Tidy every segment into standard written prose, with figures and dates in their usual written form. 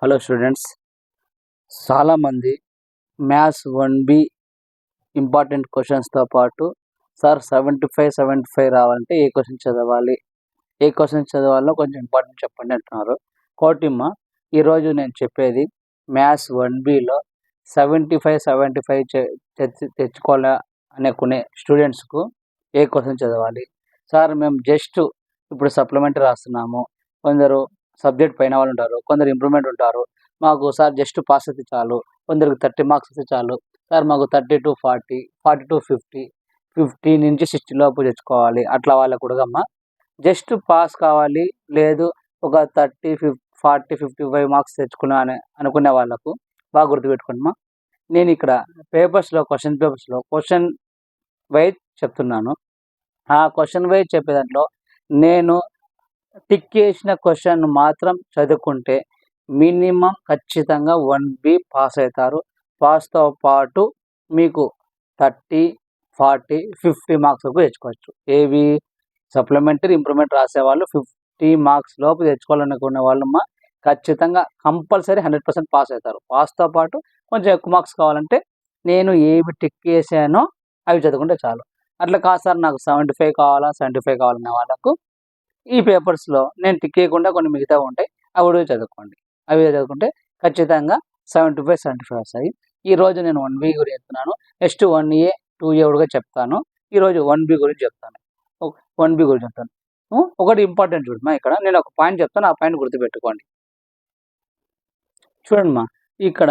Hello students, చాలామంది maths 1B important క్వశ్చన్స్తో పాటు sir 75 రావాలంటే ఏ క్వశ్చన్ చదవాలి, ఏ క్వశ్చన్ చదవాలో కొంచెం ఇంపార్టెంట్ చెప్పండి అంటున్నారు. కోటిమ్మ, ఈరోజు నేను చెప్పేది మ్యాథ్స్ 1Bలో 75 తెచ్చుకోవాలా అనుకునే స్టూడెంట్స్కు ఏ క్వశ్చన్ చదవాలి. సార్ మేము జస్ట్ ఇప్పుడు సప్లిమెంటరీ రాస్తున్నాము, కొందరు సబ్జెక్ట్ పైన వాళ్ళు ఉంటారు, కొందరు ఇంప్రూవ్మెంట్ ఉంటారు. మాకు సార్ జస్ట్ పాస్ అయితే చాలు, కొందరికి 30 మార్క్స్ అయితే చాలు సార్, మాకు 30 to 40, 40 to 50, 50 నుంచి 60 లోపు తెచ్చుకోవాలి. అట్లా వాళ్ళకు కూడా అమ్మ జస్ట్ పాస్ కావాలి, లేదు ఒక 30, 40, 55 మార్క్స్ తెచ్చుకున్నా అనుకునే వాళ్ళకు బాగా గుర్తుపెట్టుకోండి. నేను ఇక్కడ క్వశ్చన్ పేపర్స్లో క్వశ్చన్ వైజ్ చెప్తున్నాను. ఆ క్వశ్చన్ వైజ్ చెప్పే దాంట్లో నేను టిక్ చేసిన క్వశ్చన్ మాత్రం చదువుకుంటే మినిమం ఖచ్చితంగా 1B పాస్ అవుతారు. పాస్తో పాటు మీకు 30, 40, 50 మార్క్స్ వరకు తెచ్చుకోవచ్చు. ఏవి సప్లిమెంటరీ ఇంప్రూవ్మెంట్ రాసేవాళ్ళు 50 మార్క్స్ లోపు తెచ్చుకోవాలనుకునే వాళ్ళు ఖచ్చితంగా కంపల్సరీ 100% పాస్ అవుతారు. పాస్తో పాటు కొంచెం ఎక్కువ మార్క్స్ కావాలంటే నేను ఏవి టిక్ చేశానో అవి చదువుకుంటే చాలు. అట్లా కాదు సార్ నాకు 75 కావాలనే వాళ్ళకు ఈ పేపర్స్లో నేను టిక్ చేయకుండా కొన్ని మిగతా ఉంటాయి, అవి చదువుకోండి. అవి చదువుకుంటే ఖచ్చితంగా 75 వస్తాయి. ఈరోజు నేను 1B గురించి చెప్తున్నాను. నెక్స్ట్ 1A 2A కూడా చెప్తాను. ఈరోజు 1B గురించి చెప్తాను. 1B గురించి చెప్తాను. ఒకటి ఇంపార్టెంట్ చూడమ్మా, ఇక్కడ నేను ఒక పాయింట్ చెప్తాను, ఆ పాయింట్ గుర్తుపెట్టుకోండి. చూడండిమా, ఇక్కడ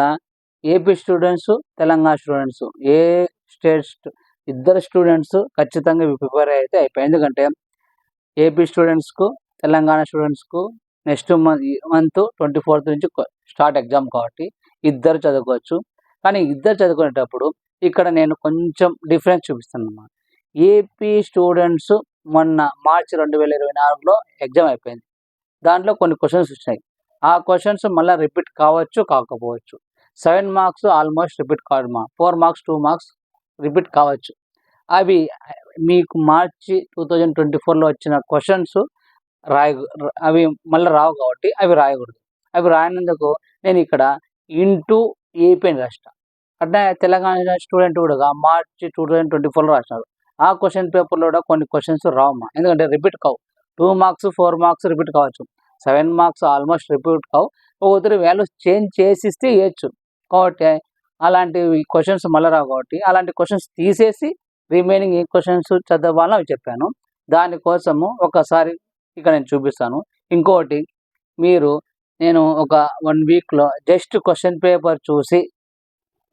ఏపీ స్టూడెంట్స్, తెలంగాణ స్టూడెంట్స్, ఏ స్టేట్స్ ఇద్దరు స్టూడెంట్స్ ఖచ్చితంగా ప్రిపేర్ అయితే అయిపోయి. ఎందుకంటే ఏపీ స్టూడెంట్స్కు, తెలంగాణ స్టూడెంట్స్కు నెక్స్ట్ మంత్ 24th నుంచి స్టార్ట్ ఎగ్జామ్ కాబట్టి ఇద్దరు చదువుకోవచ్చు. కానీ ఇద్దరు చదువుకునేటప్పుడు ఇక్కడ నేను కొంచెం డిఫరెన్స్ చూపిస్తాను అన్నమాట. ఏపీ స్టూడెంట్స్ మొన్న మార్చి 2024లో ఎగ్జామ్ అయిపోయింది. దాంట్లో కొన్ని క్వశ్చన్స్ వచ్చినాయి. ఆ క్వశ్చన్స్ మళ్ళీ రిపీట్ కావచ్చు, కాకపోవచ్చు. 7 మార్క్స్ ఆల్మోస్ట్ రిపీట్ కాదు, 4 మార్క్స్ 2 మార్క్స్ రిపీట్ కావచ్చు. అవి మీకు మార్చి 2024లో వచ్చిన క్వశ్చన్స్ అవి మళ్ళీ రావు కాబట్టి అవి రాయకూడదు. అవి రాయనందుకు నేను ఇక్కడ ఇంటూ ఏపీ అని రాసిన. అట్లా తెలంగాణ స్టూడెంట్ కూడా మార్చి 2024లో రాసినారు. ఆ క్వశ్చన్ పేపర్లో కూడా కొన్ని క్వశ్చన్స్ రావమ్మా, ఎందుకంటే రిపీట్ కావు. 2 మార్క్స్ 4 మార్క్స్ రిపీట్ కావచ్చు, 7 మార్క్స్ ఆల్మోస్ట్ రిపీట్ కావు. ఒకరి వాల్యూస్ చేంజ్ చేసిస్తే వేయచ్చు. కాబట్టి అలాంటివి క్వశ్చన్స్ మళ్ళీ రావు కాబట్టి అలాంటి క్వశ్చన్స్ తీసేసి రిమైనింగ్ ఏ క్వశ్చన్స్ చదవాలో అవి చెప్పాను. దానికోసము ఒకసారి ఇక్కడ నేను చూపిస్తాను. ఇంకోటి, నేను ఒక 1 వీక్లో జస్ట్ క్వశ్చన్ పేపర్ చూసి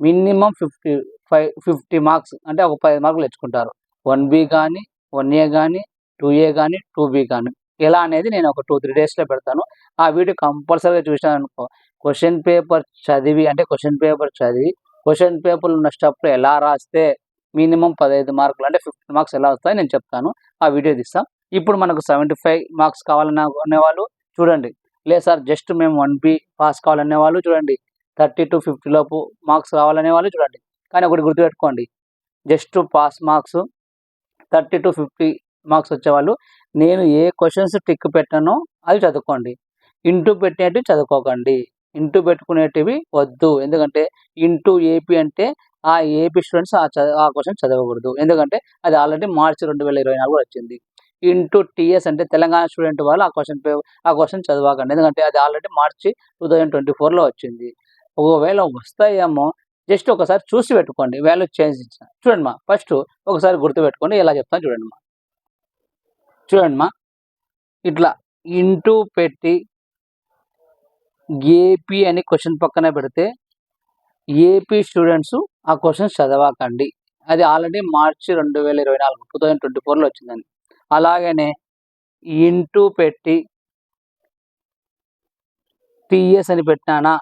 మినిమం 50 మార్క్స్ అంటే ఒక 10 మార్కులు తెచ్చుకుంటారు. 1B కానీ, 1A కానీ, 2A కానీ, 2B కానీ. ఎలా అనేది నేను ఒక 2-3 డేస్లో పెడతాను. ఆ వీడియో కంపల్సరీగా చూసాను అనుకో, క్వశ్చన్ పేపర్ చదివి క్వశ్చన్ పేపర్లు ఉన్న స్టెప్లు ఎలా రాస్తే మినిమం 15 మార్కులు అంటే 50 మార్క్స్ ఎలా వస్తాయో నేను చెప్తాను. ఆ వీడియో తీస్తాం. ఇప్పుడు మనకు 75 మార్క్స్ కావాలనే వాళ్ళు చూడండి. లేదు సార్ జస్ట్ మేము 1B పాస్ కావాలనే వాళ్ళు చూడండి. 30 to 50 లోపు మార్క్స్ రావాలనే వాళ్ళు చూడండి. కానీ ఒకటి గుర్తుపెట్టుకోండి, just pass marks 30 to 50 marks వచ్చేవాళ్ళు నేను ఏ క్వశ్చన్స్ టిక్ పెట్టానో అవి చదువుకోండి. ఇంటూ పెట్టేటివి చదువుకోకండి. ఇంటూ పెట్టుకునేటివి వద్దు. ఎందుకంటే ఇంటూ ఏపీ అంటే ఆ ఏపీ స్టూడెంట్స్ ఆ క్వశ్చన్ చదవకూడదు. ఎందుకంటే అది ఆల్రెడీ మార్చి 2024 వచ్చింది. ఇంటూ టీఎస్ అంటే తెలంగాణ స్టూడెంట్ వాళ్ళు ఆ క్వశ్చన్ చదవకండి. ఎందుకంటే అది ఆల్రెడీ మార్చి 2024లో వచ్చింది. ఒకవేళ వస్తాయేమో జస్ట్ ఒకసారి చూసి పెట్టుకోండి. వాల్యూ చేంజ్ ఇచ్చిన చూడండి ఫస్ట్ ఒకసారి గుర్తుపెట్టుకోండి. ఎలా చెప్తాను చూడండి ఇట్లా ఇంటూ పెట్టి ఏపీ అని క్వశ్చన్ పక్కన పెడితే ఏపీ స్టూడెంట్స్ ఆ క్వశ్చన్స్ చదవకండి. అది ఆల్రెడీ మార్చి 2024లో వచ్చిందండి. అలాగనే ఇంటూ పెట్టి టీఎస్ అని పెట్టినానా,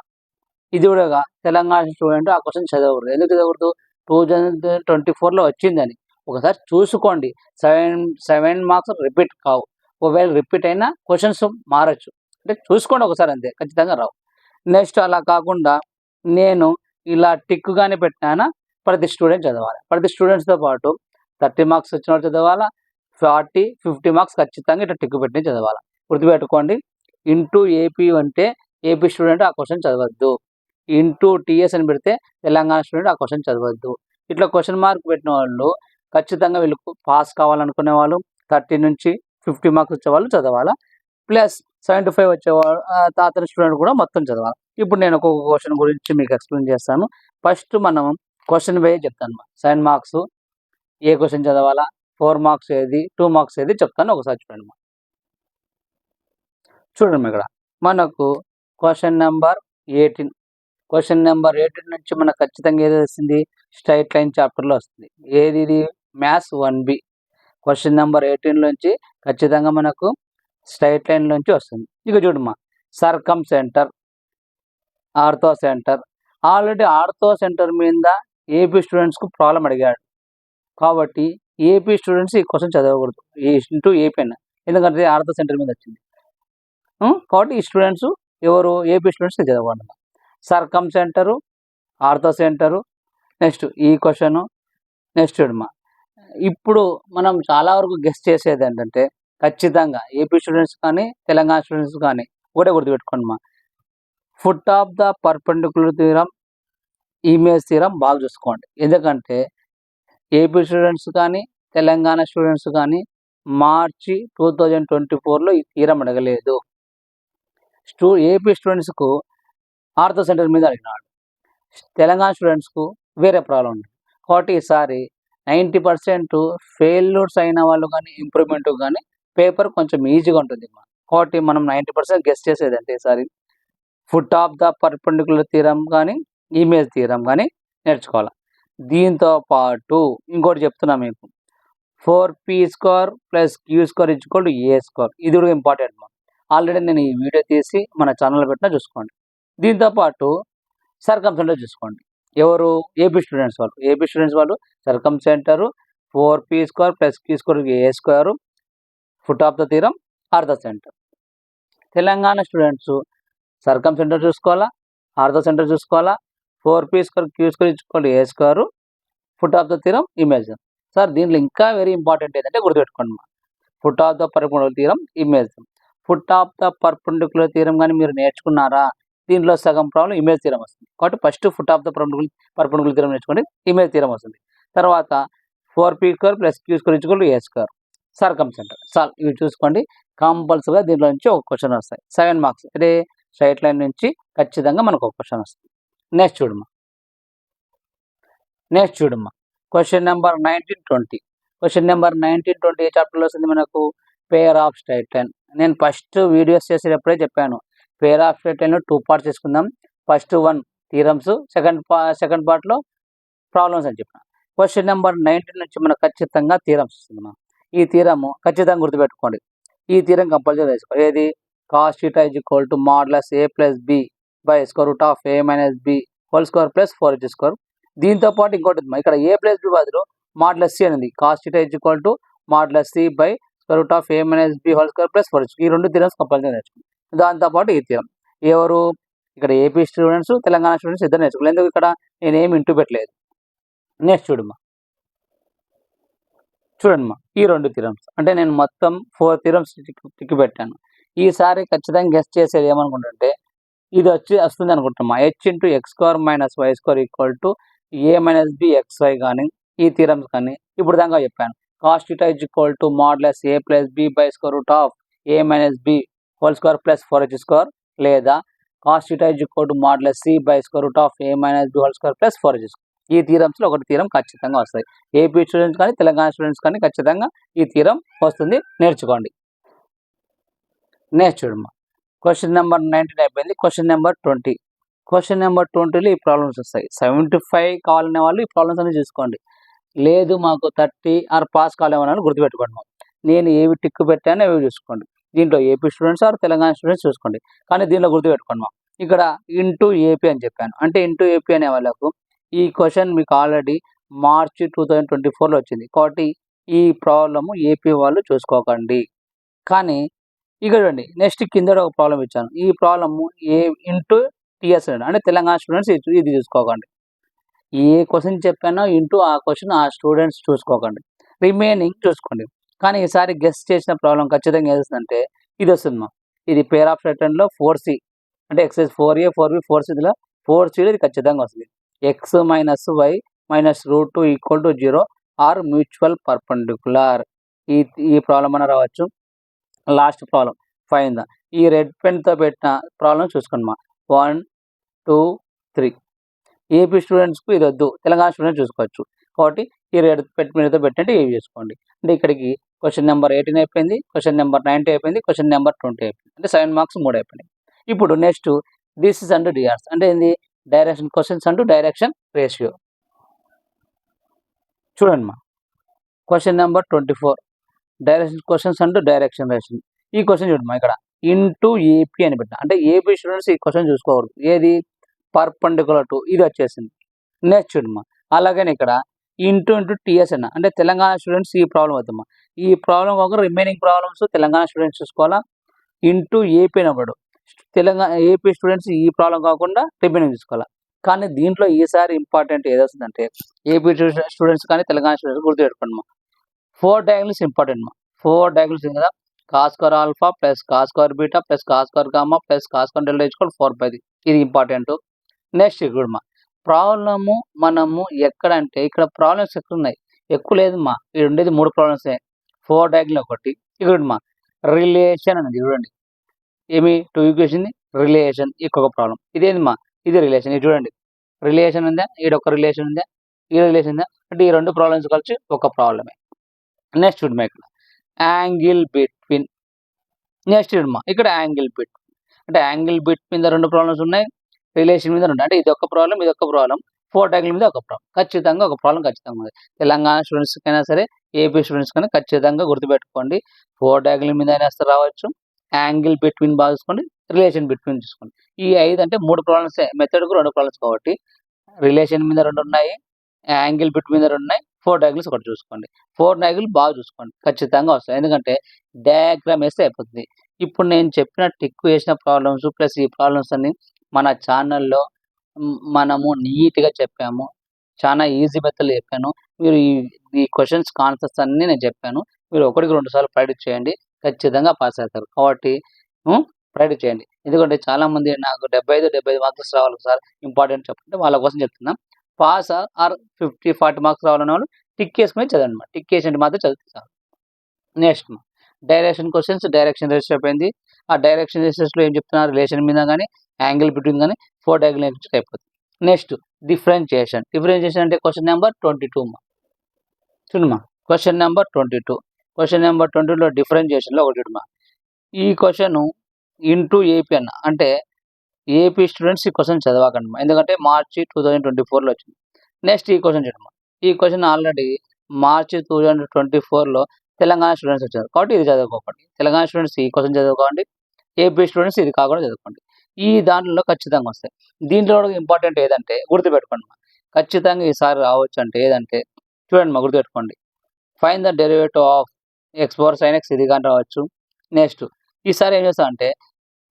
ఇది కూడా తెలంగాణ స్టూడెంట్ ఆ క్వశ్చన్ చదవకూడదు. ఎందుకు చదవకూడదు? 2024లో వచ్చిందని ఒకసారి చూసుకోండి. 7 మార్క్స్ రిపీట్ కావు. ఒకవేళ రిపీట్ అయినా క్వశ్చన్స్ మారచ్చు, అంటే చూసుకోండి ఒకసారి, అంతే, ఖచ్చితంగా రావు. నెక్స్ట్ అలా కాకుండా నేను ఇలా టిక్గానే పెట్టినా ప్రతి స్టూడెంట్ చదవాలి. ప్రతి స్టూడెంట్స్తో పాటు 30 మార్క్స్ వచ్చిన వాళ్ళు చదవాలా, 40, 50 మార్క్స్ ఖచ్చితంగా ఇట్లా టిక్ పెట్టి చదవాలి. గుర్తుపెట్టుకోండి. ఇంటూ ఏపీ అంటే ఏపీ స్టూడెంట్ ఆ క్వశ్చన్ చదవద్దు. ఇంటూ టీఎస్ అని పెడితే తెలంగాణ స్టూడెంట్ ఆ క్వశ్చన్ చదవద్దు. ఇట్లా క్వశ్చన్ మార్క్ పెట్టిన వాళ్ళు ఖచ్చితంగా వీళ్ళు పాస్ కావాలనుకునే వాళ్ళు 30-50 మార్క్స్ వచ్చేవాళ్ళు చదవాలా. ప్లస్ 75 వచ్చేవాళ్ళు అతని స్టూడెంట్ కూడా మొత్తం చదవాలి. ఇప్పుడు నేను ఒక్కొక్క క్వశ్చన్ గురించి మీకు ఎక్స్ప్లెయిన్ చేస్తాను. ఫస్ట్ మనం క్వశ్చన్ వైజ్ చెప్తాను. 7 మార్క్స్ ఏ క్వశ్చన్ చదవాలా, 4 మార్క్స్ ఏది, 2 మార్క్స్ ఏది చెప్తాను. ఒకసారి చూడండి. చూడండి ఇక్కడ మనకు క్వశ్చన్ నెంబర్ 18. క్వశ్చన్ నెంబర్ 18 నుంచి మనకు ఖచ్చితంగా ఏది వస్తుంది, స్ట్రైట్ లైన్ చాప్టర్లో వస్తుంది. ఏది ఇది, మ్యాథ్స్ 1B. క్వశ్చన్ నెంబర్ 18 నుంచి ఖచ్చితంగా మనకు స్ట్రైట్ లైన్ నుంచి వస్తుంది. ఇక చూడమ్మా, circumcentre, orthocentre. Already orthocentre మీద ఏపీ స్టూడెంట్స్కు ప్రాబ్లం అడిగాడు కాబట్టి ఏపీ స్టూడెంట్స్ ఈ క్వశ్చన్ చదవకూడదు ఇంటూ ఏపీ అన్న, ఎందుకంటే ఆర్థో సెంటర్ మీద వచ్చింది కాబట్టి ఈ స్టూడెంట్స్ ఎవరు, ఏపీ స్టూడెంట్స్ చదవకూడదు. Circumcentre, orthocentre, next ఈ క్వశ్చను. నెక్స్ట్ చూడమ్మా, ఇప్పుడు మనం చాలా వరకు గెస్ట్ చేసేది ఏంటంటే ఖచ్చితంగా ఏపీ స్టూడెంట్స్ కానీ తెలంగాణ స్టూడెంట్స్ కానీ ఒకటే గుర్తుపెట్టుకోండి, foot of the perpendicular theorem, image theorem బాగా చూసుకోండి. ఎందుకంటే ఏపీ స్టూడెంట్స్ కానీ తెలంగాణ స్టూడెంట్స్ కానీ మార్చి 2024లో ఈ థీరం అడగలేదు. ఏపీ స్టూడెంట్స్కు ఆర్థో సెంటర్ మీద అడిగినాడు, తెలంగాణ స్టూడెంట్స్కు వేరే ప్రాబ్లం ఉంది. కాబట్టి ఈసారి 90% ఫెయిల్యూర్స్ అయిన వాళ్ళు కానీ ఇంప్రూవ్మెంట్ కానీ పేపర్ కొంచెం ఈజీగా ఉంటుంది. కాబట్టి మనం 90% గెస్ చేసేదంటే ఈసారి foot of the perpendicular theorem కానీ ఇమేజ్ థీరం కానీ నేర్చుకోవాలి. దీంతో పాటు ఇంకోటి చెప్తున్నా మీకు, 4p² + q² = a². ఇది కూడా ఇంపార్టెంట్. ఆల్రెడీ నేను ఈ వీడియో తీసి మన ఛానల్లో పెట్టినా చూసుకోండి. దీంతోపాటు సర్కమ్ సెంటర్ చూసుకోండి. ఎవరు, ఏపీ స్టూడెంట్స్ వాళ్ళు. ఏపీ స్టూడెంట్స్ వాళ్ళు circumcentre, 4p² + q² a², foot of the theorem, orthocentre. Telangana students circumcentre చూసుకోవాలా, ఆర్థో సెంటర్ చూసుకోవాలా, 4p² q² a², foot of the theorem, image. Sir దీంట్లో ఇంకా వెరీ ఇంపార్టెంట్ ఏంటంటే గుర్తుపెట్టుకోండి, foot of the perpendicular theorem, image. Foot of the perpendicular theorem కానీ మీరు నేర్చుకున్నారా, దీంట్లో సగం ప్రాబ్లం ఇమేజ్ థీరం వస్తుంది. కాబట్టి first foot of the perpendicular theorem నేర్చుకోండి, ఇమేజ్ థీరం వస్తుంది. తర్వాత 4p² + q² a², సర్కమ్ centre. Sir ఇవి చూసుకోండి, కంపల్సరీగా దీంట్లో నుంచి ఒక క్వశ్చన్ వస్తాయి. 7 మార్క్స్ అదే స్ట్రైట్ లైన్ నుంచి ఖచ్చితంగా మనకు ఒక క్వశ్చన్ వస్తుంది. నెక్స్ట్ చూడమ్మా క్వశ్చన్ నెంబర్ 19-20. క్వశ్చన్ నెంబర్ 19-20 ఏ చాప్టర్లో వస్తుంది మనకు, పేర్ ఆఫ్ స్ట్రైట్ లైన్. నేను ఫస్ట్ వీడియోస్ చేసేటప్పుడే చెప్పాను, పేర్ ఆఫ్ స్ట్రైట్ లైన్లో 2 పార్ట్స్ చేసుకుందాం. ఫస్ట్ 1 థీరమ్స్, సెకండ్ పార్ట్లో ప్రాబ్లమ్స్ అని చెప్పిన. క్వశ్చన్ నెంబర్ 19 నుంచి మనకు ఖచ్చితంగా థీరమ్స్ వస్తుంది. ఈ థీరము ఖచ్చితంగా గుర్తుపెట్టుకోండి. ఈ థీరం కంపల్సరీ వేసుకోండి. ఏది, cos θ = mod a + b / (a - b) whole square + 4h². దీంతో పాటు ఇంకోటి ఇక్కడ a + b బదులు mod c అనేది cos θ = mod c / (a - b) whole square + 4h². ఈ 2 థీరమ్స్ కంపల్సరీ నేర్చుకోండి. దాంతోపాటు ఈ థీరం ఎవరు, ఇక్కడ ఏపీ స్టూడెంట్స్ తెలంగాణ స్టూడెంట్స్ ఇద్దరు నేర్చుకోవాలి. ఎందుకు ఇక్కడ నేనేమి ఇంటూ పెట్టలేదు. నెక్స్ట్ చూడమ్మా ఈ 2 థీరమ్స్ అంటే నేను మొత్తం 4 థీరమ్స్ టిక్ పెట్టాను. ఈసారి ఖచ్చితంగా గెస్ చేసేది ఏమనుకుంటుంటే ఇది వస్తుంది అనుకుంటున్నామా, h × x² - y² = a - b xy కానీ ఈ థీరమ్స్ కానీ ఇప్పుడు దాకా చెప్పాను. cos θ = mod a + b / (a - b) whole square + 4h² లేదా cos θ = mod c / (a - b) whole square + 4h². ఈ థీరమ్స్లో ఒకటి థీరం ఖచ్చితంగా వస్తాయి. ఏపీ స్టూడెంట్స్ కానీ తెలంగాణ స్టూడెంట్స్ కానీ ఖచ్చితంగా ఈ థీరం వస్తుంది, నేర్చుకోండి. నెక్స్ట్ చూడమ్మా, క్వశ్చన్ నెంబర్ 19 అయిపోయింది. Question number 20. క్వశ్చన్ నెంబర్ 20లో ఈ ప్రాబ్లమ్స్ వస్తాయి. 75 కావాలనే వాళ్ళు ఈ ప్రాబ్లమ్స్ అన్ని చూసుకోండి. లేదు మాకు 30 ఆర్ పాస్ కావాలనే గుర్తుపెట్టుకోండి. నేను ఏవి టిక్ పెట్టానో అవి చూసుకోండి. దీంట్లో AP students or Telangana students చూసుకోండి. కానీ దీంట్లో గుర్తుపెట్టుకోండి, ఇక్కడ ఇంటూ ఏపీ అని చెప్పాను. అంటే ఇంటూ ఏపీ అనే వాళ్ళకు ఈ క్వశ్చన్ మీకు ఆల్రెడీ మార్చి 2024లో వచ్చింది. కాబట్టి ఈ ప్రాబ్లము ఏపీ వాళ్ళు చూసుకోకండి. కానీ ఇక్కడ చూడండి, నెక్స్ట్ కింద ఒక ప్రాబ్లం ఇచ్చాను. ఈ ప్రాబ్లము ఏ ఇంటూ టీఎస్ అంటే తెలంగాణ స్టూడెంట్స్ ఇది చూసుకోకండి. ఏ క్వశ్చన్ చెప్పానో ఇంటూ ఆ క్వశ్చన్ ఆ స్టూడెంట్స్ చూసుకోకండి, రిమైనింగ్ చూసుకోండి. కానీ ఈసారి గెస్ట్ చేసిన ప్రాబ్లం ఖచ్చితంగా ఏదంటే ఇది వస్తుంది. ఇది పేర్ ఆఫ్ స్ట్రైట్ లైన్లో 4c అంటే excise 4A 4B 4C 4C ఇది ఖచ్చితంగా వస్తుంది. x minus y minus root 2 equal to 0 or mutual perpendicular. ఈ ఈ ప్రాబ్లం అన్న రావచ్చు. Last problem find the. ఈ రెడ్ పెన్తో పెట్టిన ప్రాబ్లం చూసుకోండి మా 1 2 3. ఏపీ స్టూడెంట్స్కు ఇది వద్దు, తెలంగాణ స్టూడెంట్స్ చూసుకోవచ్చు. కాబట్టి ఈ రెడ్ పెన్తో పెట్టండి ఏవి చేసుకోండి. అంటే ఇక్కడికి క్వశ్చన్ నెంబర్ 18 అయిపోయింది, క్వశ్చన్ నెంబర్ 90 అయిపోయింది, క్వశ్చన్ నెంబర్ 20 అయిపోయింది. అంటే 7 మార్క్స్ 3 అయిపోయినాయి. ఇప్పుడు నెక్స్ట్ దిస్ అండ్ డిఆర్స్ అంటే ఏంది, డైరెక్షన్ క్వశ్చన్స్ అంటూ డైరెక్షన్ రేషియో. చూడండి మా క్వశ్చన్ నెంబర్ 24 డైరెక్షన్ క్వశ్చన్స్ అంటూ డైరెక్షన్ రేషియో. ఈ క్వశ్చన్ చూడమ్మా ఇక్కడ ఇంటూ ఏపీ అని పెట్టిన, అంటే ఏపీ స్టూడెంట్స్ ఈ క్వశ్చన్ చూసుకోకూడదు. ఏది పర్పెండిక్యులర్ టు ఇది వచ్చేసింది. నెక్స్ట్ చూడమ్మా అలాగనే ఇక్కడ ఇంటూ టీఎస్ అన్న, అంటే తెలంగాణ స్టూడెంట్స్ ఈ ప్రాబ్లం అవుతామా. ఈ ప్రాబ్లం కాకుండా రిమైనింగ్ ప్రాబ్లమ్స్ తెలంగాణ స్టూడెంట్స్ చూసుకోవాలా. ఇంటూ ఏపీ అన్నప్పుడు తెలంగాణ ఏపీ స్టూడెంట్స్ ఈ ప్రాబ్లం కాకుండా రిమైనింగ్ చూసుకోవాలా. కానీ దీంట్లో ఈసారి ఇంపార్టెంట్ ఏది వస్తుందంటే ఏపీ స్టూడెంట్స్ కానీ తెలంగాణ స్టూడెంట్స్ గుర్తుపెట్టుకోండి మా 4 డయాగ్నల్స్ ఇంపార్టెంట్ మా. 4 డయాగ్నల్స్ కదా, cos square alpha plus cos square beta plus cos square gamma plus cos square delta equal 4/. ఇది ఇంపార్టెంట్. నెక్స్ట్ ఇక్కడ మా ప్రాబ్లము మనము ఎక్కడంటే ఇక్కడ ప్రాబ్లమ్స్ ఎక్కువ ఉన్నాయి, ఎక్కువ లేదు మా. ఇక్కడ ఉండేది 3 ప్రాబ్లమ్సే. 4 డయాగ్నల్ ఒకటి. ఇక్కడ మా రిలేషన్ అనేది చూడండి, ఏమి 2 ఈక్వేషన్ రిలేషన్ ఇంకొక ప్రాబ్లం. ఇదేంది మా, ఇది రిలేషన్. ఇది చూడండి రిలేషన్ ఉందా, ఈడొక రిలేషన్ ఉందా, ఈ రిలేషన్ ఉందా, అంటే ఈ 2 ప్రాబ్లమ్స్ కలిసి ఒక ప్రాబ్లమే. నెక్స్ట్ చూడమ్మా ఇక్కడ యాంగిల్ బిట్వీన్. నెక్స్ట్ చూడమ్మా ఇక్కడ యాంగిల్ బిట్వీన్, అంటే యాంగిల్ బిట్వీన్ 2 ప్రాబ్లమ్స్ ఉన్నాయి, రిలేషన్ మీద 2. అంటే ఇది ఒక ప్రాబ్లం, ఇది ఒక ప్రాబ్లం. 4 డయాగ్నల్ మీద ఒక ప్రాబ్లం. ఖచ్చితంగా ఒక ప్రాబ్లం ఖచ్చితంగా ఉంది. తెలంగాణ స్టూడెంట్స్కైనా సరే ఏపీ స్టూడెంట్స్ కైనా ఖచ్చితంగా గుర్తుపెట్టుకోండి. 4 డయాగ్నల్ మీద అయినా రావచ్చు, యాంగిల్ బిట్వీన్ బాగా చూసుకోండి, రిలేషన్ బిట్వీన్ చూసుకోండి. ఈ 5 అంటే 3 ప్రాబ్లమ్స్, మెథడ్కు 2 ప్రాబ్లమ్స్ కాబట్టి రిలేషన్ మీద 2 ఉన్నాయి, యాంగిల్ బిట్వీన్ మీద 2 ఉన్నాయి, 4 డయాగ్నల్స్ ఒకటి చూసుకోండి. 4 డయాగ్నల్ బాగా చూసుకోండి, ఖచ్చితంగా వస్తాయి. ఎందుకంటే డయాగ్రామ్ వేస్తే అయిపోతుంది. ఇప్పుడు నేను చెప్పిన టిక్ వేసిన ప్రాబ్లమ్స్ ప్లస్ ఈ ప్రాబ్లమ్స్ అన్ని మన ఛానల్లో మనము నీట్గా చెప్పాము. చాలా ఈజీ మెథడ్లో చెప్పాను. మీరు ఈ క్వశ్చన్స్ కాన్సెప్ట్స్ అన్నీ నేను చెప్పాను. మీరు 1కి 2 సార్లు ప్రాక్టీస్ చేయండి, ఖచ్చితంగా పాస్ అవుతారు. కాబట్టి ప్రాక్టీస్ చేయండి. ఎందుకంటే చాలామంది నాకు 75 మార్క్స్ రావాలి సార్ ఇంపార్టెంట్ చెప్పండి, వాళ్ళ కోసం చెప్తున్నాం. పాస్ ఆర్ 50-40 మార్క్స్ రావాలన్న వాళ్ళు టిక్ వేసుకుని చదవండి. టిక్ వేసినట్టు మాత్రం చదువుతారు. Next direction questions direction ratio అయిపోయింది. ఆ డైరెక్షన్ రేషియోస్లో ఏం చెప్తున్నారు, రిలేషన్ మీద కానీ యాంగిల్ బిట్వీన్ కానీ 4 డయాగ్నల్ అయిపోతుంది. Next differentiation. డిఫరెన్షియేషన్ అంటే క్వశ్చన్ నెంబర్ 22 మా. చూడమ్మా క్వశ్చన్ నెంబర్ 22. క్వశ్చన్ నెంబర్ 22లో డిఫరెన్షియేషన్లో ఒకటి చూడమ్మా. ఈ క్వశ్చన్ ఇంటూ ఏపీ అన్న, అంటే ఏపీ స్టూడెంట్స్ ఈ క్వశ్చన్ చదవకండి, ఎందుకంటే మార్చి 2024లో వచ్చింది. నెక్స్ట్ ఈ క్వశ్చన్ చూడమ్మా. ఈ క్వశ్చన్ ఆల్రెడీ మార్చి 2024లో తెలంగాణ స్టూడెంట్స్ వచ్చారు, కాబట్టి ఇది చదువుకోకండి. తెలంగాణ స్టూడెంట్స్ ఈ క్వశ్చన్ చదువుకోండి, ఏపీ స్టూడెంట్స్ ఇది కాకుండా చదువుకోండి. ఈ దాంట్లో ఖచ్చితంగా వస్తాయి. దీంట్లో ఇంపార్టెంట్ ఏదంటే గుర్తుపెట్టుకోండి మా, ఖచ్చితంగా ఈసారి రావచ్చు. అంటే ఏదంటే చూడండి మా, గుర్తుపెట్టుకోండి. Fine the derivative of x power sin x ఇది కానీ రావచ్చు. నెక్స్ట్ ఈసారి ఏం చేస్తామంటే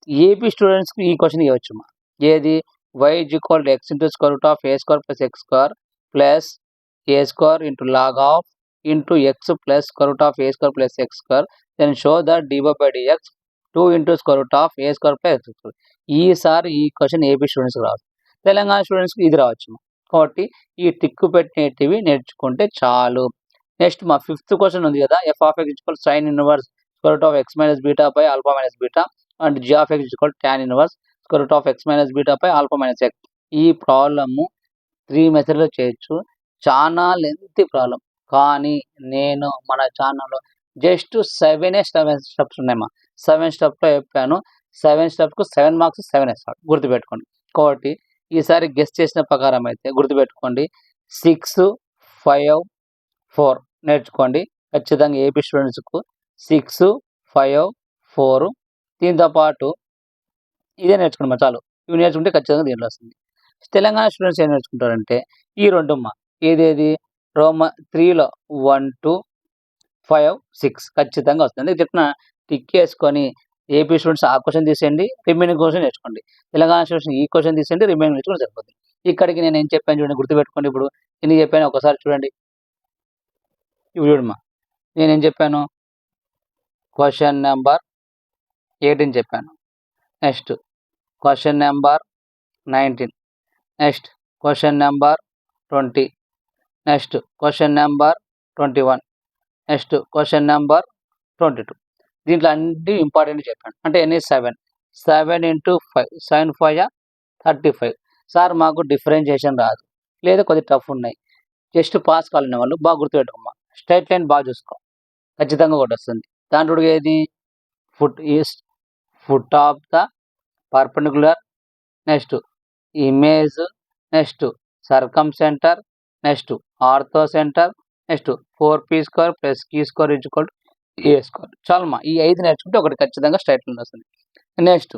ఏపీ స్టూడెంట్స్కి ఈ క్వశ్చన్ ఇవ్వచ్చు మా. ఏది y = x × √a² + x² plus a² into log of into x plus √a² + x². Then show the dy/dx 2 × √a² + x². ఈసారి ఈ క్వశ్చన్ ఏపీ స్టూడెంట్స్కి రావచ్చు, తెలంగాణ స్టూడెంట్స్కి ఇది రావచ్చు. కాబట్టి ఈ టిక్కు పెట్టినవి నేర్చుకుంటే చాలు. నెక్స్ట్ మా 5th క్వశ్చన్ ఉంది కదా, f(x) = sin inverse √(x - β) / α - β and g(x) = tan inverse √(x - β) / α - x. ఈ ప్రాబ్లము 3 మెథడ్లో చేయొచ్చు. చాలా లెంతీ ప్రాబ్లం, కానీ నేను మన ఛానల్లో జస్ట్ 7 స్టెప్స్ ఉన్నాయి మా. 7 స్టెప్లో చెప్పాను. 7 స్టెప్స్కు 7 మార్క్స్ 7 వేస్తాడు, గుర్తుపెట్టుకోండి. కాబట్టి ఈసారి గెస్ చేసిన ప్రకారం అయితే గుర్తుపెట్టుకోండి 6, 5, 4 నేర్చుకోండి. ఖచ్చితంగా ఏపీ స్టూడెంట్స్కు 6, 5, 4 దీంతో పాటు ఇదే నేర్చుకోండి మా చాలు. ఇవి నేర్చుకుంటే ఖచ్చితంగా దీంట్లో వస్తుంది. తెలంగాణ స్టూడెంట్స్ ఏం నేర్చుకుంటారంటే ఈ 2 మా. ఏదేది రోమన్ 3లో 1, 2, 5, 6 ఖచ్చితంగా వస్తుంది. చెప్పిన టిక్ వేసుకొని ఏపీ స్టూడెంట్స్ ఆ క్వశ్చన్ తీసేయండి, రిమైనింగ్ క్వశ్చన్ నేర్చుకోండి. తెలంగాణ స్టూడెంట్స్ ఈ క్వశ్చన్ తీసేయండి, రిమైనింగ్ నేర్చుకుంటే సరిపోతుంది. ఇక్కడికి నేను ఏం చెప్పాను చూడండి, గుర్తుపెట్టుకోండి. ఇప్పుడు ఎన్ని చెప్పాను ఒకసారి చూడండి. ఇప్పుడు చూడమ్మా, నేనేం చెప్పాను, క్వశ్చన్ నెంబర్ 18 చెప్పాను. Next question number 19. Next question number 20. Next question number 21. Next question number 22. దీంట్లో అన్ని ఇంపార్టెంట్ చెప్పాను. అంటే ఎన్ని 7 into 5 7 5 35. సార్ మాకు డిఫరెన్షియేషన్ రాదు, లేదా కొద్ది టఫ్ ఉన్నాయి, జస్ట్ పాస్ కావాలనే వాళ్ళు బాగా గుర్తుపెట్టుకోమ్మా. స్ట్రైట్ లైన్ బాగా చూసుకో, ఖచ్చితంగా ఒకటి వస్తుంది. దాంట్లో ఏది foot of the perpendicular, next image, next circumcentre, next orthocentre, next 4p² + q² = a². చాలమ్మా, ఈ 5 నేర్చుకుంటే ఒకటి ఖచ్చితంగా స్ట్రైట్ లైన్ వస్తుంది. Next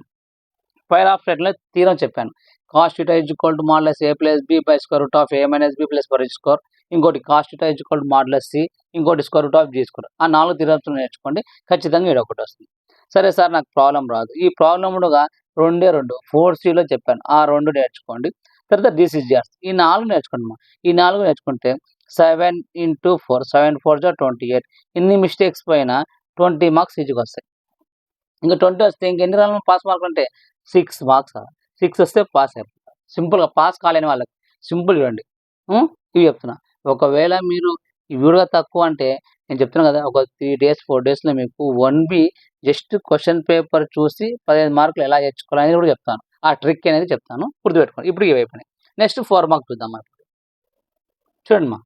fire of straight line తీరం చెప్పాను. cos θ = |a + b / √a - b + r². ఇంకోటి cos θ = |c, ఇంకోటి √g². ఆ 4 తీరాలు నేర్చుకోండి, ఖచ్చితంగా ఇక్కడ ఒకటి వస్తుంది. సరే సార్ నాకు ప్రాబ్లం రాదు, ఈ ప్రాబ్లంగా 2 4cలో చెప్పాను, ఆ 2 నేర్చుకోండి. తర్వాత DCGR ఈ 4 నేర్చుకోండి. ఈ 4 నేర్చుకుంటే 7 × 4 7 4 = 28. ఇన్ని మిస్టేక్స్ పైన 20 మార్క్స్ ఈజీగా వస్తాయి. ఇంకా 20 వస్తే ఇంకెన్ని రావాలి పాస్ మార్కులు అంటే 6 మార్క్స్. 6 వస్తే పాస్ అయిపోతారు. సింపుల్గా పాస్ కాలేని వాళ్ళకి సింపుల్ చూడండి, ఇవి చెప్తున్నా. ఒకవేళ మీరు ఈ వీడియో తక్కువ అంటే నేను చెప్తున్నా కదా, ఒక 3 days 4 daysలో మీకు 1B జస్ట్ క్వశ్చన్ పేపర్ చూసి 15 మార్కులు ఎలా తెచ్చుకోవాలని కూడా చెప్తాను. ఆ ట్రిక్ అనేది చెప్తాను, గుర్తుపెట్టుకోండి. ఇప్పుడు ఇవి అయిపోయినాయి. నెక్స్ట్ 4 మార్క్స్ చూద్దాం. చూడండి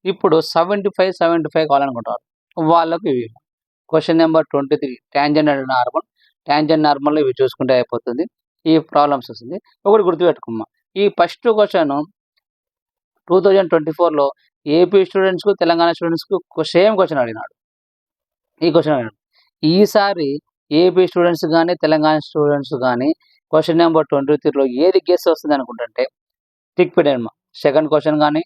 ఇప్పుడు 75 కావాలనుకుంటారు వాళ్ళకు ఇవి. Question number 23 tangent and normal. Tangent normal ఇవి చూసుకుంటే అయిపోతుంది. ఈ ప్రాబ్లమ్స్ వస్తుంది. ఒకటి గుర్తుపెట్టుకోమ్మా, ఈ ఫస్ట్ క్వశ్చన్ 2024లో ఏపీ స్టూడెంట్స్కు తెలంగాణ స్టూడెంట్స్కు సేమ్ క్వశ్చన్ అడిగినాడు. ఈ క్వశ్చన్ అడిగినాడు. ఈసారి ఏపీ స్టూడెంట్స్ కానీ తెలంగాణ స్టూడెంట్స్ కానీ క్వశ్చన్ నెంబర్ 23లో ఏది గెస్ వస్తుంది అనుకుంటుంటే టిక్ పెట్టండి. సెకండ్ క్వశ్చన్ కానీ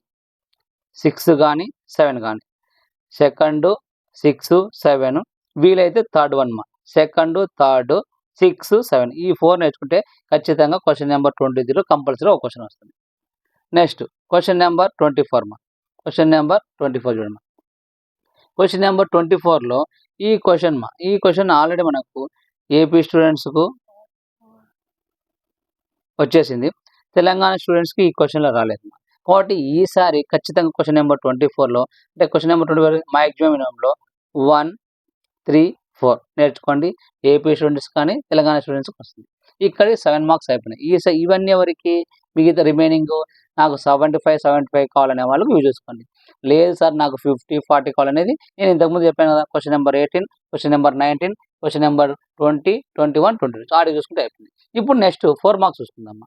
6 కానీ 7 కానీ, సెకండ్ 6 7, వీలైతే థర్డ్ వన్ సెకండ్ థర్డ్ 6 7 ఈ 4 నేర్చుకుంటే ఖచ్చితంగా క్వశ్చన్ నెంబర్ 23లో కంపల్సరీ ఒక క్వశ్చన్ వస్తుంది. Next question number 24 question number 24 చూడమ్మా. క్వశ్చన్ నెంబర్ 24లో ఈ క్వశ్చన్ ఆల్రెడీ మనకు ఏపీ స్టూడెంట్స్కు వచ్చేసింది, తెలంగాణ స్టూడెంట్స్కి ఈ క్వశ్చన్లో రాలేదు. కాబట్టి ఈసారి ఖచ్చితంగా క్వశ్చన్ నెంబర్ 24లో అంటే క్వశ్చన్ నెంబర్ 24 మ్యాక్సిమం మినిమంలో 1 3 4 నేర్చుకోండి. ఏపీ స్టూడెంట్స్ కానీ తెలంగాణ స్టూడెంట్స్కి వస్తుంది. ఇక్కడ 7 మార్క్స్ అయిపోయినాయి. ఇవన్నీ ఎవరికి? మిగతా రిమైనింగ్ నాకు 75 కావాలనే వాళ్ళకి ఇవి చూసుకోండి. లేదు సార్ నాకు 50 40 కావాలనేది నేను ఇంతకుముందు చెప్పాను కదా, question number 18 question number 19 question number 20 21 22 ఆడికి చూసుకుంటే అయిపోయింది. ఇప్పుడు నెక్స్ట్ 4 మార్క్స్ చూసుకుందామా.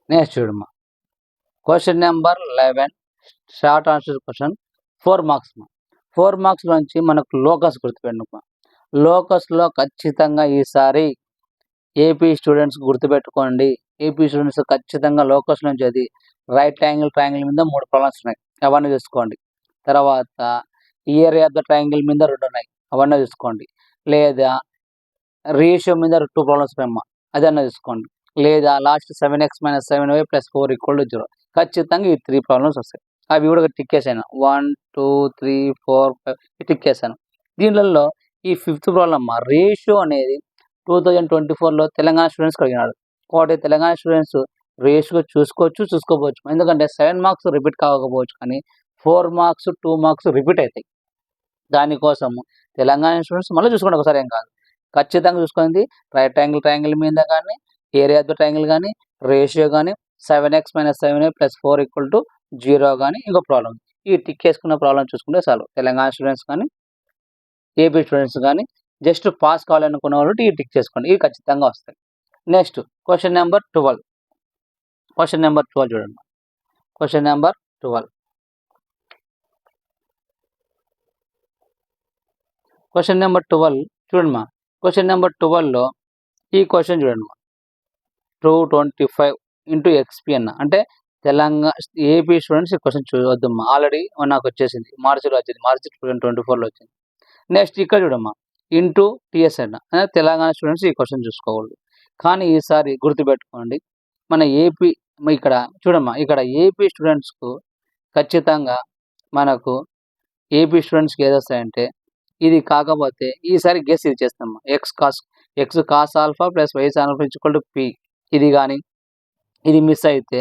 నెక్స్ట్ చూడమ్మా, question number 11 short answer question 4 marks. 4 marks నుంచి మనకు లోకస్ గుర్తుపెట్టుకో. లోకస్లో ఖచ్చితంగా ఈసారి ఏపీ స్టూడెంట్స్ గుర్తుపెట్టుకోండి. ఏపీ స్టూడెంట్స్ ఖచ్చితంగా లోకస్ నుంచి అది రైట్ ట్రయాంగిల్ మీద 3 ప్రాబ్లమ్స్ ఉన్నాయి, అవన్నీ చూసుకోండి. తర్వాత ఏరియా ఆఫ్ ద ట్రయాంగిల్ మీద 2 ఉన్నాయి, అవన్నీ చూసుకోండి. లేదా రేషియో మీద 2 ప్రాబ్లమ్స్ ఉన్నాయమ్మా, అదన్నా చూసుకోండి. లేదా లాస్ట్ 7x - 7y + 4 = 0. ఖచ్చితంగా ఈ 3 ప్రాబ్లమ్స్ వస్తాయి. అవి కూడా టిక్ చేశాను. 1 2 3 4 5 టిక్ చేశాను. దీనిలో ఈ 5th ప్రాబ్లం రేషియో అనేది 2024లో తెలంగాణ స్టూడెంట్స్కి అడిగినాడు. కాబట్టి తెలంగాణ స్టూడెంట్స్ రేషియో చూసుకోవచ్చు. ఎందుకంటే 7 మార్క్స్ రిపీట్ కాకపోవచ్చు, కానీ 4 మార్క్స్ 2 మార్క్స్ రిపీట్ అవుతాయి. దానికోసం తెలంగాణ స్టూడెంట్స్ మళ్ళీ చూసుకోండి ఒకసారి, ఏం కాదు, ఖచ్చితంగా చూసుకోండి. రైట్ ట్రయాంగిల్ మీద కానీ, ఏరియా ఆఫ్ ద ట్రయాంగిల్ కానీ, రేషియో కానీ, 7x - 7y + 4 = 0 కానీ, ఇంకో ప్రాబ్లం ఈ టిక్ చేసుకున్న ప్రాబ్లం చూసుకుంటే చాలు. తెలంగాణ స్టూడెంట్స్ కానీ ఏపీ స్టూడెంట్స్ కానీ జస్ట్ పాస్ కావాలనుకున్న వాళ్ళు ఈ టిక్ చేసుకోండి, ఇవి ఖచ్చితంగా వస్తాయి. నెక్స్ట్ క్వశ్చన్ నెంబర్ 12 చూడండి. క్వశ్చన్ నెంబర్ 12 చూడండి. క్వశ్చన్ నెంబర్ 12లో ఈ క్వశ్చన్ చూడండి. 225 × XP అన్న అంటే తెలంగాణ ఏపీ స్టూడెంట్స్ ఈ క్వశ్చన్ చూడొద్దమ్మా. ఆల్రెడీ నాకు వచ్చేసింది, మార్చి 2024లో వచ్చింది. నెక్స్ట్ ఇక్కడ చూడమ్మా, ఇంటూ TS అన్న తెలంగాణ స్టూడెంట్స్ ఈ క్వశ్చన్ చూసుకోకూడదు. కానీ ఈసారి గుర్తుపెట్టుకోండి, మన ఏపీ ఇక్కడ చూడమ్మా, ఇక్కడ ఏపీ స్టూడెంట్స్కు ఖచ్చితంగా మనకు ఏపీ స్టూడెంట్స్కి ఏదొస్తాయంటే ఇది కాకపోతే ఈసారి గెస్ ఇది చేస్తామమ్మా. X cos X cos alpha plus why sign alpha equal to P. ఇది కానీ ఇది మిస్ అయితే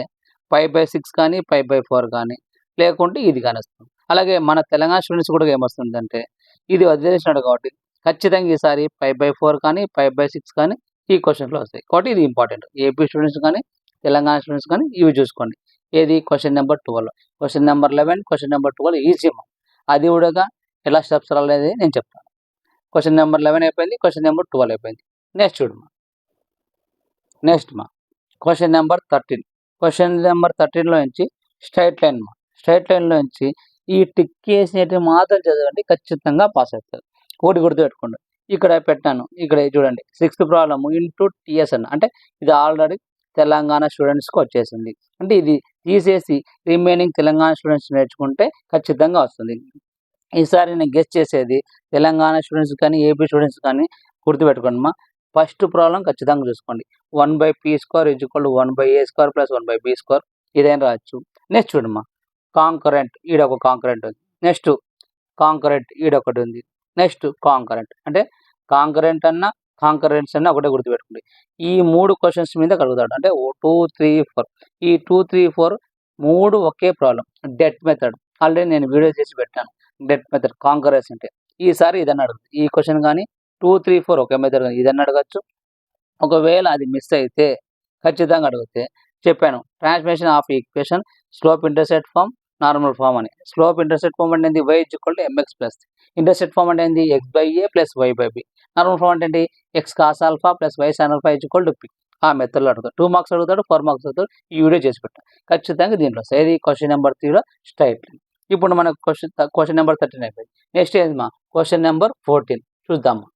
5/6 కానీ 5/4 కానీ లేకుంటే ఇది కానీ వస్తుంది. అలాగే మన తెలంగాణ స్టూడెంట్స్ కూడా ఏమొస్తుందంటే ఇది వదిలేసినాడు కాబట్టి ఖచ్చితంగా ఈసారి 5/4 కానీ 5/6 కానీ ఈ క్వశ్చన్లో వస్తాయి. కాబట్టి ఇది ఇంపార్టెంట్. ఏపీ స్టూడెంట్స్ కానీ తెలంగాణ స్టూడెంట్స్ కానీ ఇవి చూసుకోండి. ఏది question number 12, question number 11, question number 12 easy. అది కూడా ఎలా స్టెప్స్ రాలేదు నేను చెప్తాను. క్వశ్చన్ నెంబర్ 11 అయిపోయింది, క్వశ్చన్ నెంబర్ 12 అయిపోయింది. నెక్స్ట్ చూడమ్మా. Next question number 13. Question number 13లో నుంచి స్ట్రైట్ లైన్ స్ట్రైట్ లైన్లో నుంచి ఈ టిక్ చేసినట్టు మాత్రం చదవండి, ఖచ్చితంగా పాస్ అవుతారు. ఒకటి గుర్తుపెట్టుకోండి, ఇక్కడ పెట్టాను, ఇక్కడ చూడండి 6th ప్రాబ్లమ్ ఇంటూ టీఎస్ అన్న, అంటే ఇది ఆల్రెడీ తెలంగాణ స్టూడెంట్స్కి వచ్చేసింది. అంటే ఇది తీసేసి రిమైనింగ్ తెలంగాణ స్టూడెంట్స్ నేర్చుకుంటే ఖచ్చితంగా వస్తుంది. ఈసారి నేను గెస్ట్ చేసేది తెలంగాణ స్టూడెంట్స్ కానీ ఏపీ స్టూడెంట్స్ కానీ గుర్తుపెట్టుకోండి మా. ఫస్ట్ ప్రాబ్లం ఖచ్చితంగా చూసుకోండి. 1/p² = 1/a² + 1/b². ఇదైనా రావచ్చు. నెక్స్ట్ చూడమ్మా, కాంకరెంట్, ఈడొక కాంకరెంట్ ఉంది. నెక్స్ట్ కాంకరెంట్ ఈడొకటి ఉంది. నెక్స్ట్ కాంకరెంట్, అంటే కాంకరెంట్ అన్న కాంకరెంట్స్ అన్న ఒకటే గుర్తుపెట్టుకోండి. ఈ 3 క్వశ్చన్స్ మీద కలుగుతాడు. అంటే 2, 3, 4 ఈ 2, 3, 4 3 ఒకే ప్రాబ్లం. డెట్ మెథడ్ ఆల్రెడీ నేను వీడియో చేసి పెట్టాను. డెట్ మెథడ్ కాంకరెన్స్ అంటే ఈసారి ఇదన్నా అడుగుతుంది. ఈ క్వశ్చన్ కానీ 2, 3, 4 ఒకే మెథడ్ కానీ ఇదన్నా అడగచ్చు. ఒకవేళ అది మిస్ అయితే ఖచ్చితంగా అడిగితే చెప్పాను, transformation of equation slope intercept form normal form అని. స్లోప్ ఇంటర్సెప్ట్ ఫామ్ అంటే y = mx+, ఇంటర్సెప్ట్ ఫామ్ అంటే ఏంది x/a + y/b. నార్మల్ ఫామ్ అంటే x cos alpha plus y sin alpha = p. ఆ మెథడ్లో అడుగుతాడు. 2 మార్క్స్ అడుగుతాడు, 4 మార్క్స్ అడుగుతాడు. ఈ వీడియో చేసి పెట్టాను. ఖచ్చితంగా దీంట్లో వస్తాయి. ఇది క్వశ్చన్ నెంబర్ 3లో స్ట్రైట్ లైన్. ఇప్పుడు మనకు క్వశ్చన్ నెంబర్ 13 అయిపోయింది. నెక్స్ట్ ఏంది క్వశ్చన్ నెంబర్ 14 చూద్దామా.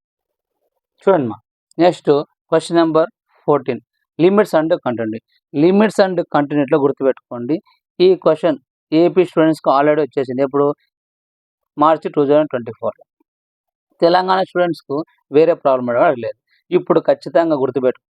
చూడండి next question number 14 limits and continuity. Limits and కంటిన్యూటీలో గుర్తుపెట్టుకోండి, ఈ క్వశ్చన్ ఏపీ స్టూడెంట్స్కి ఆల్రెడీ వచ్చేసింది. ఎప్పుడు మార్చి 2024. తెలంగాణ స్టూడెంట్స్కు వేరే ప్రాబ్లం అడగలేదు. ఇప్పుడు ఖచ్చితంగా గుర్తుపెట్టుకోండి,